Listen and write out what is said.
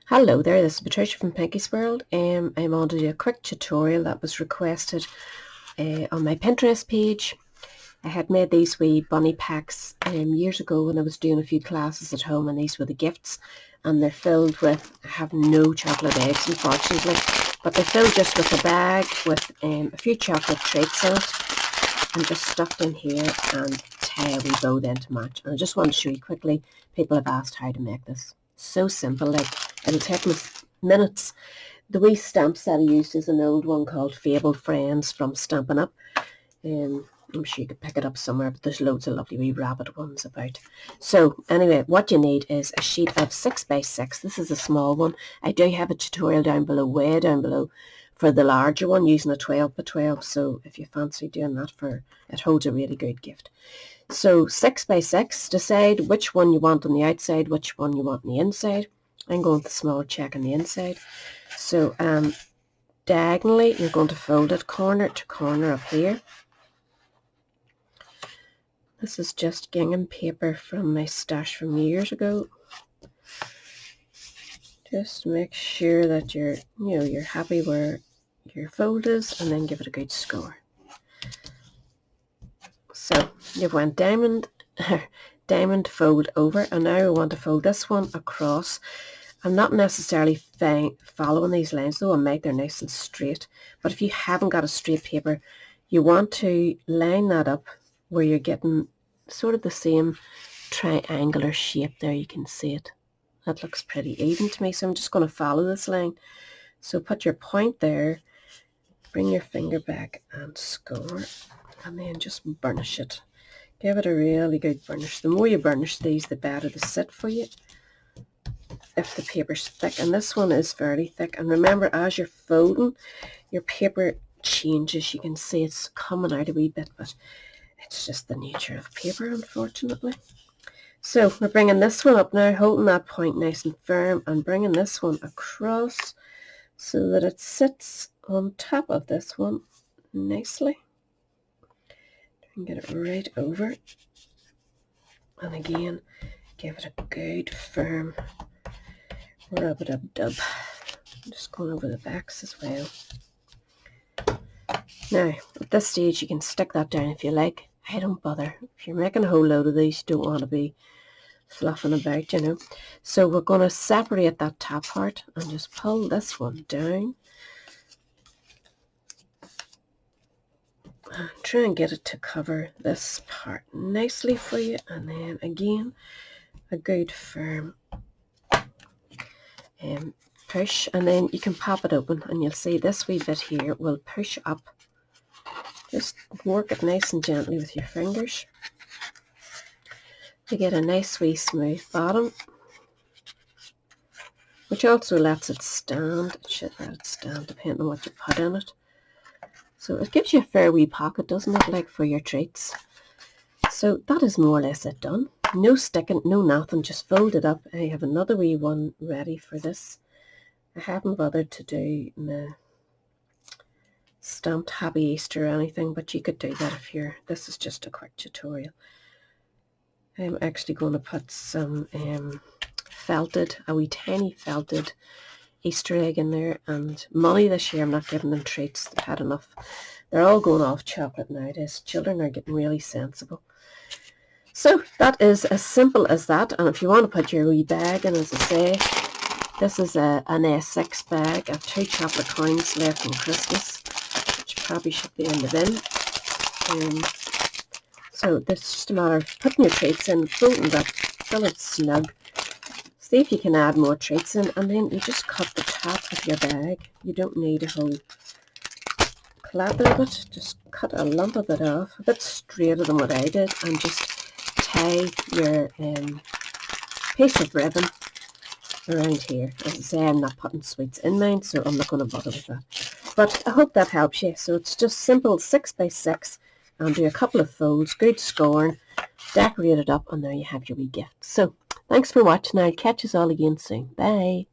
Hello there, this is Patricia from Pinky's World. I'm on to do a quick tutorial that was requested on my Pinterest page. I had made these wee bunny packs years ago when I was doing a few classes at home, and these were the gifts, and they're filled with, I have no chocolate eggs unfortunately, but they're filled just with a bag with a few chocolate treats in it, and just stuffed in here and tie a wee bow then to match. And I just want to show you quickly, people have asked how to make this. So simple, like it'll take me minutes. The wee stamp set I used is an old one called Fabled Friends from Stampin' Up. I'm sure you could pick it up somewhere, but there's loads of lovely wee rabbit ones about. So anyway, what you need is a sheet of 6x6. This is a small one. I do have a tutorial down below, way down below, for the larger one using a 12x12. So if you fancy doing that, it holds a really good gift. So 6x6, decide which one you want on the outside, which one you want on the inside. I'm going with the small check on the inside. So diagonally, you're going to fold it corner to corner up here. This is just gingham paper from my stash from years ago. Just make sure that you're happy where your fold is, and then give it a good score. So you've went diamond fold over, and now I want to fold this one across. I'm not necessarily following these lines, though I make they're nice and straight, but if you haven't got a straight paper, you want to line that up where you're getting sort of the same triangular shape there. You can see it. That looks pretty even to me, so I'm just going to follow this line. So put your point there, bring your finger back and score, and then just burnish it. Give it a really good burnish. The more you burnish these, the better they sit for you if the paper's thick, and this one is fairly thick. And remember, as you're folding, your paper changes. You can see it's coming out a wee bit, but it's just the nature of paper, unfortunately. So we're bringing this one up now, holding that point nice and firm, and bringing this one across so that it sits on top of this one nicely. And get it right over, and again give it a good firm rub-a-dub-dub. Just going over the backs as well. Now at this stage you can stick that down if you like. I don't bother. If you're making a whole load of these, you don't want to be fluffing about, you know. So we're going to separate that top part and just pull this one down and try and get it to cover this part nicely for you, and then again a good firm push, and then you can pop it open and you'll see this wee bit here will push up. Just work it nice and gently with your fingers to get a nice wee smooth bottom, which also lets it stand. It should let it stand depending on what you put in it. So it gives you a fair wee pocket, doesn't it, like for your treats. So that is more or less it done. No sticking, no nothing, just fold it up. I have another wee one ready for this. I haven't bothered to do the stamped Happy Easter or anything, but you could do that if this is just a quick tutorial. I'm actually going to put some a wee tiny felted Easter egg in there, and money this year. I'm not giving them treats, they've had enough. They're all going off chocolate nowadays. Children are getting really sensible. So that is as simple as that. And if you want to put your wee bag in, as I say, this is an S6 bag. I have 2 chocolate coins left from Christmas, which probably should be in the bin. So this is just a matter of putting your treats in, folding that, fill it snug. See if you can add more treats in, and then you just cut the top of your bag. You don't need a whole clap of it. Just cut a lump of it off, a bit straighter than what I did, and just tie your piece of ribbon around here. As I say, I'm not putting sweets in mine, so I'm not going to bother with that. But I hope that helps you. So it's just simple 6x6, and do a couple of folds, good scoring, decorate it up, and there you have your wee gift. So thanks for watching. I'll catch us all again soon. Bye.